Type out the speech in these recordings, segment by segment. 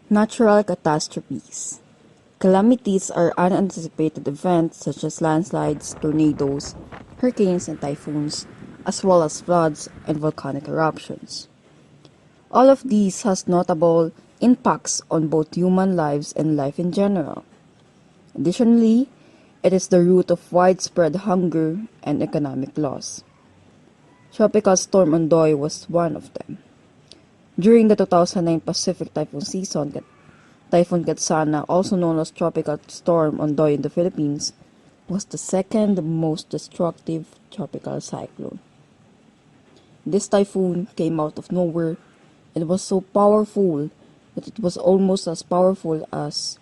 Natural catastrophes. Calamities are unanticipated events such as landslides, tornadoes, hurricanes, and typhoons, as well as floods and volcanic eruptions. All of these has notable impacts on both human lives and life in general. Additionally, it is the root of widespread hunger and economic loss. Tropical Storm Ondoy was one of them. During the 2009 Pacific typhoon season, Typhoon Ketsana, also known as Tropical Storm Ondoy in the Philippines, was the second most destructive tropical cyclone. This typhoon came out of nowhere and was so powerful that it was almost as powerful as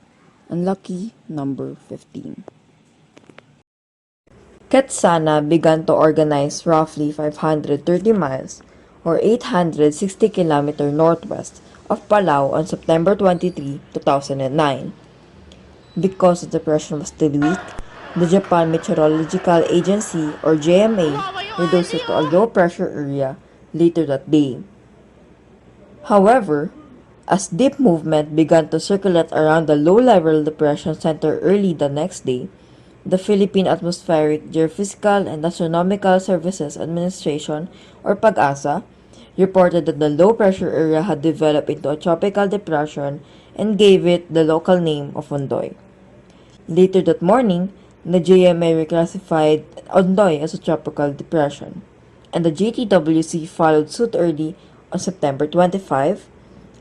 unlucky number 15. Ketsana began to organize roughly 530 miles or 860 km northwest of Palau on September 23, 2009. Because the depression was still weak, the Japan Meteorological Agency or JMA reduced it to a low pressure area later that day. However, as deep movement began to circulate around the low-level depression center early the next day, the Philippine Atmospheric, Geophysical, and Astronomical Services Administration, or PAGASA, reported that the low-pressure area had developed into a tropical depression and gave it the local name of Ondoy. Later that morning, the JMA reclassified Ondoy as a tropical depression, and the JTWC followed suit early on September 25,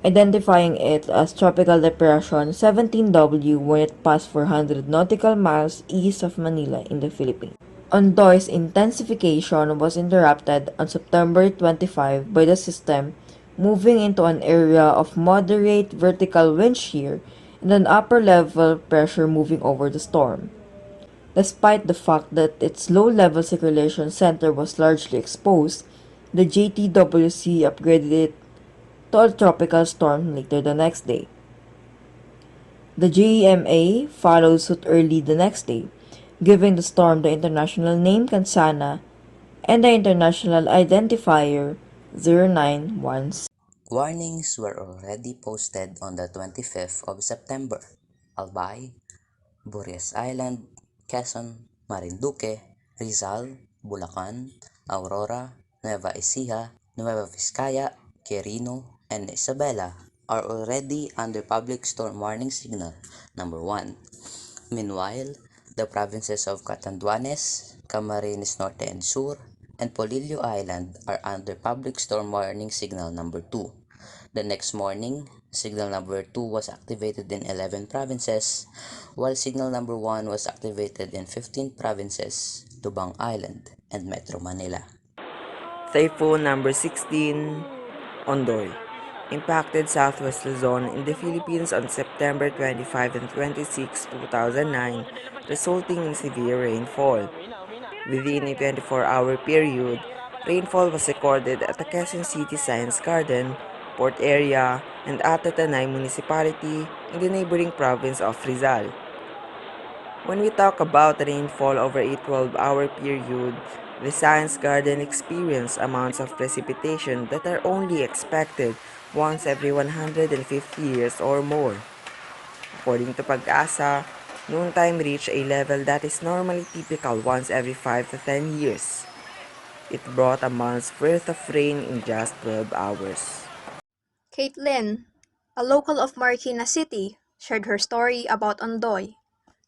identifying it as Tropical Depression 17W when it passed 400 nautical miles east of Manila in the Philippines. Ondoy's intensification was interrupted on September 25 by the system moving into an area of moderate vertical wind shear and an upper level pressure moving over the storm. Despite the fact that its low-level circulation center was largely exposed, the JTWC upgraded it to a tropical storm later the next day. The JEMA followed suit early the next day, giving the storm the international name Ketsana and the international identifier 0916. Warnings were already posted on the 25th of September. Albay, Burias Island, Quezon, Marinduque, Rizal, Bulacan, Aurora, Nueva Ecija, Nueva Vizcaya, Quirino, and Isabela are already under public storm warning signal number 1. Meanwhile, the provinces of Catanduanes, Camarines Norte and Sur, and Polillo Island are under public storm warning signal number 2. The next morning, signal number 2 was activated in 11 provinces, while signal number 1 was activated in 15 provinces, Lubang Island, and Metro Manila. Typhoon number 16, Ondoy, impacted southwest Luzon in the Philippines on September 25 and 26, 2009, resulting in severe rainfall. Within a 24-hour period, rainfall was recorded at the Quezon City Science Garden, Port Area, and at the Tanay Municipality in the neighboring province of Rizal. When we talk about rainfall over a 12-hour period, the Science Garden experienced amounts of precipitation that are only expected once every 150 years or more. According to Pag-asa, noontime reached a level that is normally typical once every 5 to 10 years. It brought a month's worth of rain in just 12 hours. Caitlyn, a local of Marikina City, shared her story about Ondoy.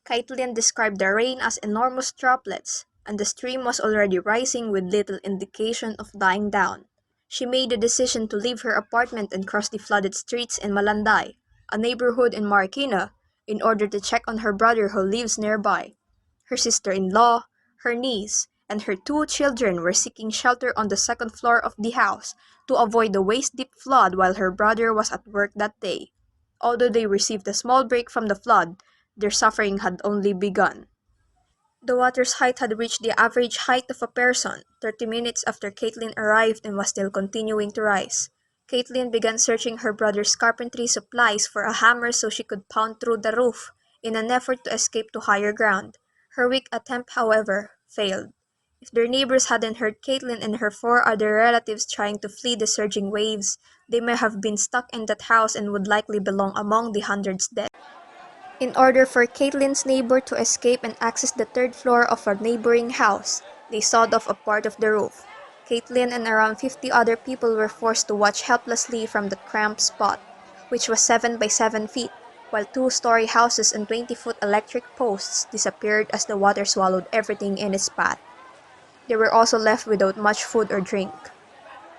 Caitlyn described the rain as enormous droplets, and the stream was already rising with little indication of dying down. She made the decision to leave her apartment and cross the flooded streets in Malanday, a neighborhood in Marikina, in order to check on her brother who lives nearby. Her sister-in-law, her niece, and her 2 children were seeking shelter on the second floor of the house to avoid the waist-deep flood while her brother was at work that day. Although they received a small break from the flood, their suffering had only begun. The water's height had reached the average height of a person 30 minutes after Caitlyn arrived and was still continuing to rise. Caitlyn began searching her brother's carpentry supplies for a hammer so she could pound through the roof in an effort to escape to higher ground. Her weak attempt, however, failed. If their neighbors hadn't heard Caitlyn and her 4 other relatives trying to flee the surging waves, they may have been stuck in that house and would likely belong among the hundreds dead. In order for Caitlyn's neighbor to escape and access the 3rd floor of a neighboring house, they sawed off a part of the roof. Caitlyn and around 50 other people were forced to watch helplessly from that cramped spot, which was 7 by 7 feet, while 2-story houses and 20-foot electric posts disappeared as the water swallowed everything in its path. They were also left without much food or drink.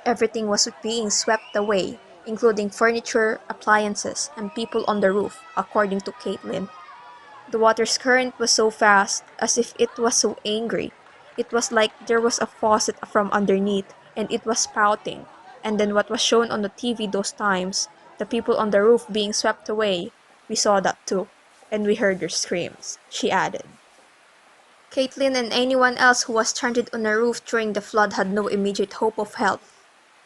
Everything was being swept away, including furniture, appliances, and people on the roof, according to Caitlyn. The water's current was so fast, as if it was so angry. It was like there was a faucet from underneath, and it was spouting. And then what was shown on the TV those times, the people on the roof being swept away, we saw that too, and we heard their screams, she added. Caitlyn and anyone else who was stranded on a roof during the flood had no immediate hope of help.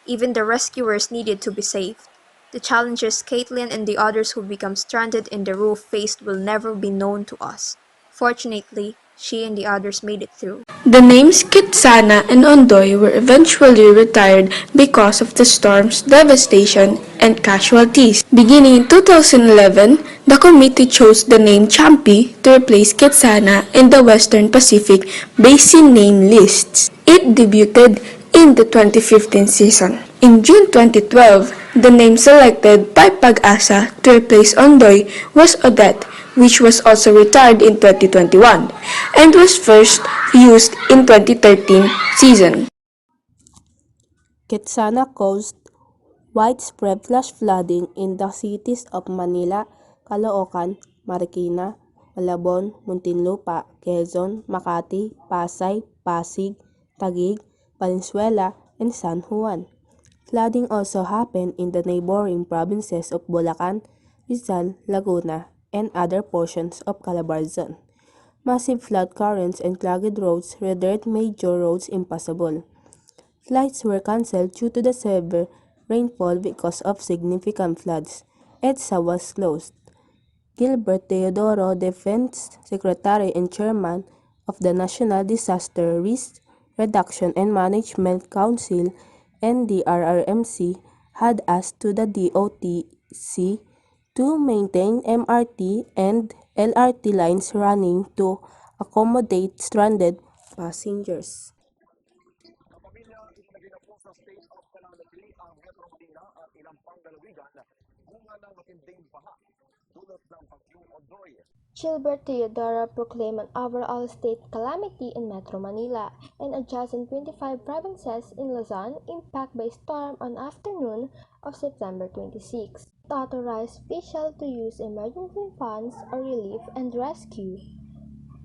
Even the rescuers needed to be saved. The challenges Caitlyn and the others who become stranded in the roof faced will never be known to us. Fortunately, she and the others made it through. The names Ketsana and Ondoy were eventually retired because of the storm's devastation and casualties. Beginning in 2011, the committee chose the name Champi to replace Ketsana in the Western Pacific Basin name lists. It debuted in the 2015 season. In June 2012, the name selected by Pag-asa to replace Ondoy was Odette, which was also retired in 2021 and was first used in 2013 season. Ketsana caused widespread flash flooding in the cities of Manila, Caloocan, Marikina, Malabon, Muntinlupa, Quezon, Makati, Pasay, Pasig, Taguig, Valenzuela, and San Juan. Flooding also happened in the neighboring provinces of Bulacan, Rizal, Laguna, and other portions of Calabarzon. Massive flood currents and clogged roads rendered major roads impassable. Flights were cancelled due to the severe rainfall because of significant floods. EDSA was closed. Gilbert Teodoro, Defense Secretary and Chairman of the National Disaster Risk Reduction and Management Council (NDRRMC), had asked to the DOTC to maintain MRT and LRT lines running to accommodate stranded passengers. Gilbert Theodora proclaimed an overall state calamity in Metro Manila and adjacent 25 provinces in Luzon impacted by storm on afternoon of September 26. It authorized officials to use emergency funds or relief and rescue.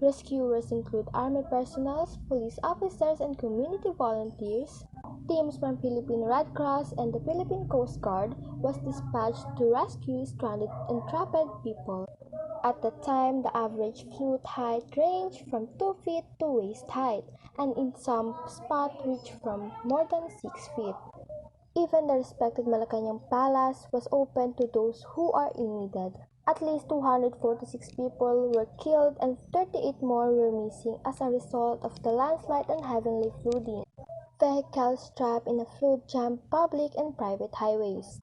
Rescuers include army personnel, police officers, and community volunteers. Teams from Philippine Red Cross and the Philippine Coast Guard was dispatched to rescue stranded and trapped people. At the time, the average flood height ranged from 2 feet to waist height, and in some spots reached from more than 6 feet. Even the respected Malacanang Palace was open to those who are in need. At least 246 people were killed and 38 more were missing as a result of the landslide and heavily flooding. Vehicles trapped in a flood jammed public and private highways.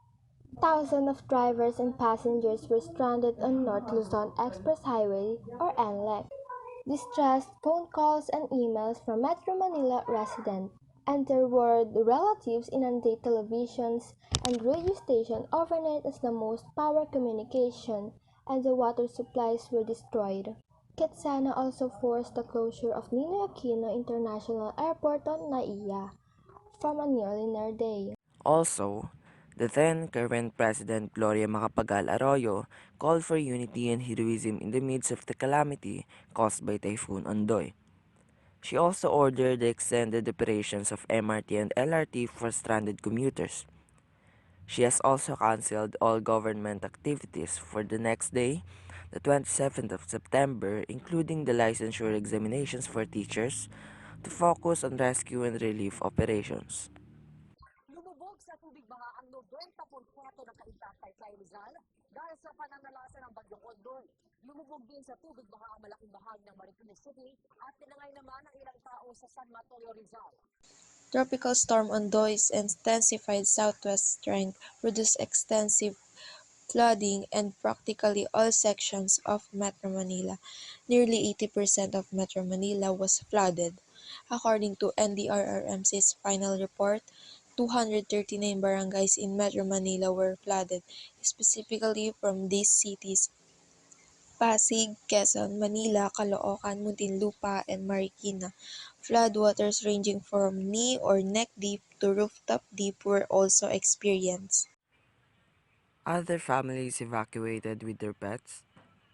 Thousands of drivers and passengers were stranded on North Luzon Express Highway or NLEX. Distressed phone calls and emails from Metro Manila residents and their worried relatives inundate televisions and radio stations overnight as the most power communication, and the water supplies were destroyed. Ketsana also forced the closure of Ninoy Aquino International Airport on Naiya from a nearly near day. Also, the then current President Gloria Macapagal Arroyo called for unity and heroism in the midst of the calamity caused by Typhoon Ondoy. She also ordered the extended operations of MRT and LRT for stranded commuters. She has also canceled all government activities for the next day, the 27th of September, including the licensure examinations for teachers, to focus on rescue and relief operations. Lumubog sa tubig baha ang 90% ng kaligtasan sa Rizal Dahil sa pananalasa ng Bagyong Ondoy, lumubog din sa tubig baha ang malaking bahagi ng Marikina City at tinangay naman ang ilang tao sa San Mateo, Rizal. Tropical Storm Ondoy's intensified southwest strength produced extensive flooding in practically all sections of Metro Manila. Nearly 80% of Metro Manila was flooded. According to NDRRMC's final report, 239 barangays in Metro Manila were flooded, specifically from these cities: Pasig, Quezon, Manila, Caloocan, Muntinlupa, and Marikina. Floodwaters ranging from knee or neck deep to rooftop deep were also experienced. Other families evacuated with their pets,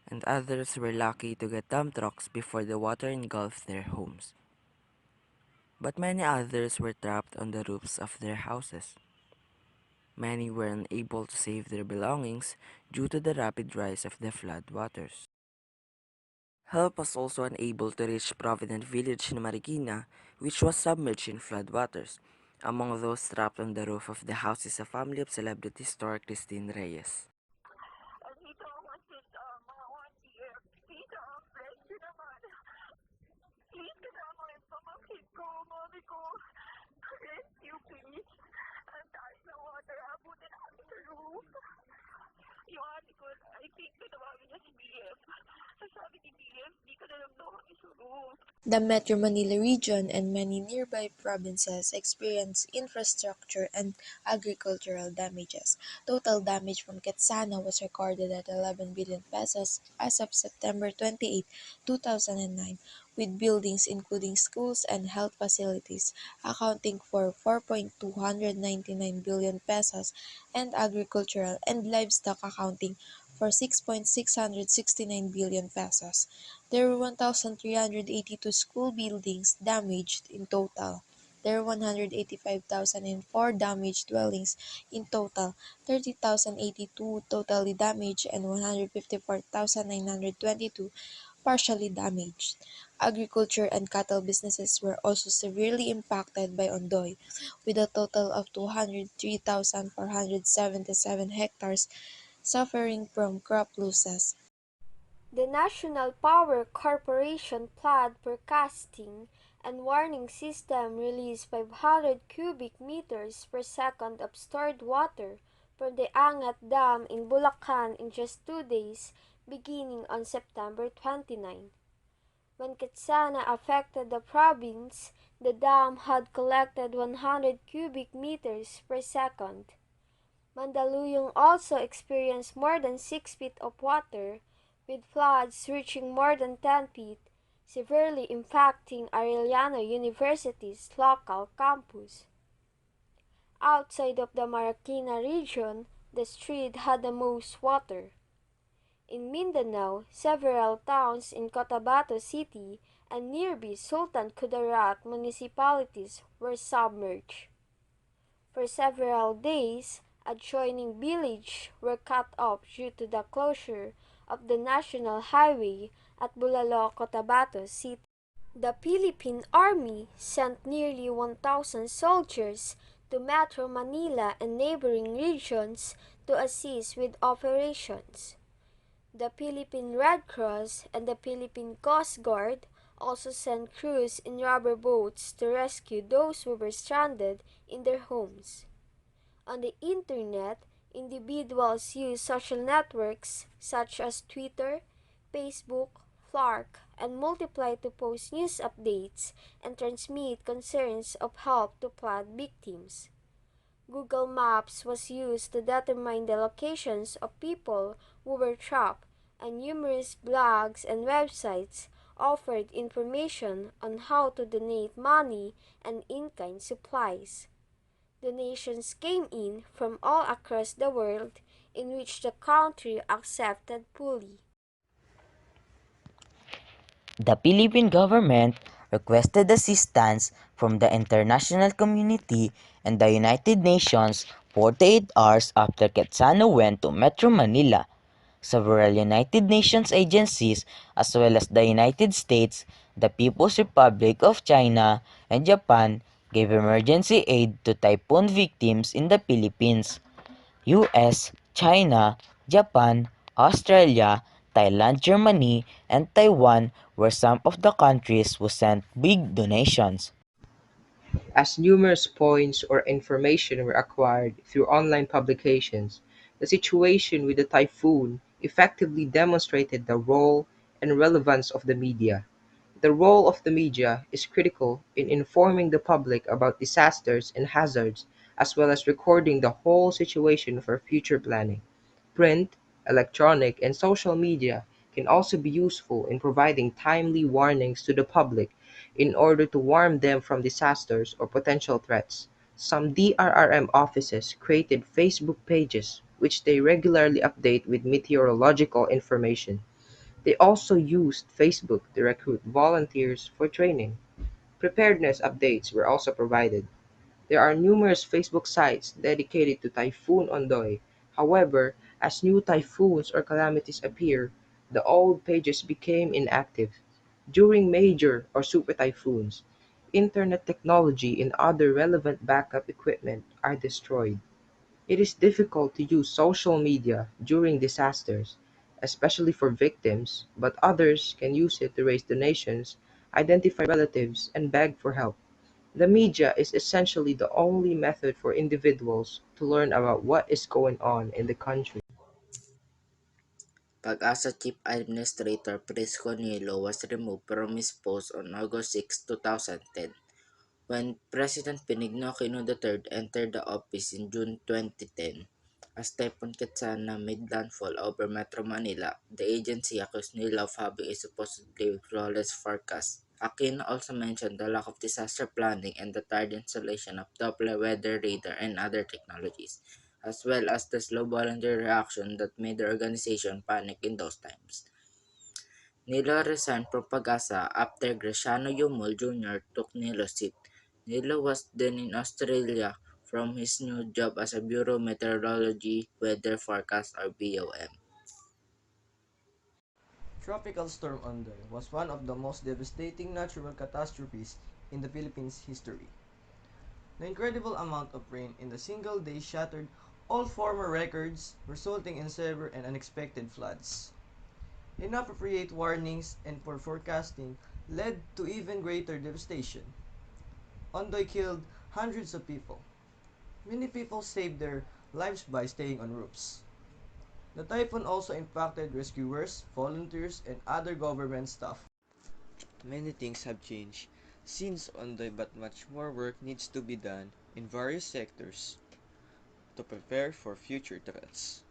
and others were lucky to get dump trucks before the water engulfed their homes. But many others were trapped on the roofs of their houses. Many were unable to save their belongings due to the rapid rise of the flood waters. Help was also unable to reach Provident Village in Marikina, which was submerged in flood waters. Among those trapped on the roof of the house is a family of celebrity star Christine Reyes. Andito ako since mga 1 year. Tita, friend naman. Please kasama yung pamangkin ko, mami ko. Rescue, please. Ang taas ng water, abutin namin sa roof. Yung ate ko, I think pinawagin niya si BF. Sabi ni BF, di ka na lang daw kami sa roof. The Metro Manila region and many nearby provinces experienced infrastructure and agricultural damages. Total damage from Ketsana was recorded at 11 billion pesos as of September 28, 2009, with buildings including schools and health facilities accounting for 4.299 billion pesos and agricultural and livestock accounting for 6.669 billion pesos. There were 1,382 school buildings damaged in total. There were 185,004 damaged dwellings in total, 30,082 totally damaged, and 154,922 partially damaged. Agriculture and cattle businesses were also severely impacted by Ondoy, with a total of 203,477 hectares suffering from crop losses. The National Power Corporation flood forecasting and warning system released 500 cubic meters per second of stored water from the Angat Dam in Bulacan in just 2 days, beginning on September 29. When Ketsana affected the province, the dam had collected 100 cubic meters per second. Mandaluyong also experienced more than 6 feet of water, with floods reaching more than 10 feet, severely impacting Arellano University's local campus. Outside of the Marikina region, the street had the most water. In Mindanao, several towns in Cotabato City and nearby Sultan Kudarat municipalities were submerged. For several days, adjoining villages were cut off due to the closure of the national highway at Bulalo, Cotabato City. The Philippine Army sent nearly 1,000 soldiers to Metro Manila and neighboring regions to assist with operations. The Philippine Red Cross and the Philippine Coast Guard also sent crews in rubber boats to rescue those who were stranded in their homes. On the internet, individuals use social networks such as Twitter, Facebook, Flark, and Multiply to post news updates and transmit concerns of help to flood victims. Google Maps was used to determine the locations of people who were trapped, and numerous blogs and websites offered information on how to donate money and in-kind supplies. Donations came in from all across the world, in which the country accepted fully. The Philippine government requested assistance from the international community and the United Nations 48 hours after Ketsana went to Metro Manila. Several United Nations agencies, as well as the United States, the People's Republic of China, and Japan, gave emergency aid to typhoon victims in the Philippines. US, China, Japan, Australia, Thailand, Germany, and Taiwan were some of the countries who sent big donations. As numerous points or information were acquired through online publications, the situation with the typhoon effectively demonstrated the role and relevance of the media. The role of the media is critical in informing the public about disasters and hazards, as well as recording the whole situation for future planning. Print, electronic, and social media can also be useful in providing timely warnings to the public in order to warn them from disasters or potential threats. Some DRRM offices created Facebook pages which they regularly update with meteorological information. They also used Facebook to recruit volunteers for training. Preparedness updates were also provided. There are numerous Facebook sites dedicated to Typhoon Ondoy. However, as new typhoons or calamities appear, the old pages became inactive. During major or super typhoons, internet technology and other relevant backup equipment are destroyed. It is difficult to use social media during disasters, especially for victims, but others can use it to raise donations, identify relatives, and beg for help. The media is essentially the only method for individuals to learn about what is going on in the country. Pag-asa Chief Administrator Prisco Nilo was removed from his post on August 6, 2010, when President Benigno Aquino III entered the office in June 2010. As Typhoon Ketsana made landfall over Metro Manila, the agency accused Nilo of having a supposedly flawless forecast. Aquino also mentioned the lack of disaster planning and the tired installation of Doppler weather radar and other technologies, as well as the slow voluntary reaction that made the organization panic in those times. Nilo resigned from Pag-asa after Graciano Yumul Jr. took Nilo's seat. Nilo was then in Australia from his new job as a Bureau Meteorology Weather Forecast or BOM. Tropical Storm Ondoy was one of the most devastating natural catastrophes in the Philippines' history. The incredible amount of rain in a single day shattered all former records, resulting in severe and unexpected floods. Inappropriate warnings and poor forecasting led to even greater devastation. Ondoy killed hundreds of people. Many people saved their lives by staying on roofs. The typhoon also impacted rescuers, volunteers, and other government staff. Many things have changed since Ondoy, but much more work needs to be done in various sectors to prepare for future threats.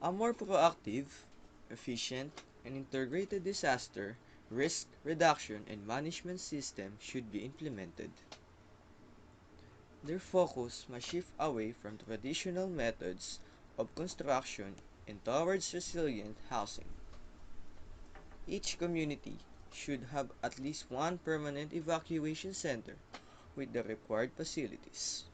A more proactive, efficient, and integrated disaster risk reduction and management system should be implemented. Their focus must shift away from traditional methods of construction and towards resilient housing. Each community should have at least one permanent evacuation center with the required facilities.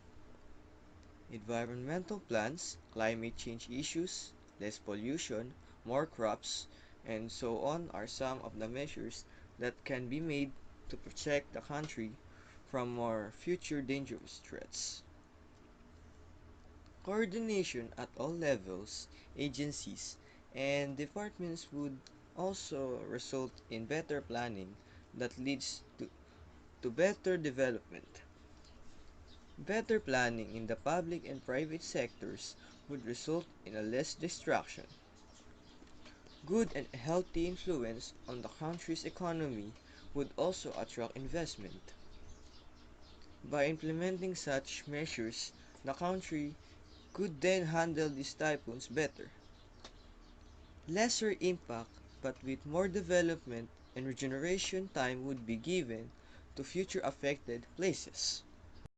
Environmental plans, climate change issues, less pollution, more crops, and so on are some of the measures that can be made to protect the country from more future dangerous threats. Coordination at all levels, agencies, and departments would also result in better planning that leads to better development. Better planning in the public and private sectors would result in a less destruction. Good and healthy influence on the country's economy would also attract investment. By implementing such measures, the country could then handle these typhoons better. Lesser impact, but with more development and regeneration time would be given to future affected places.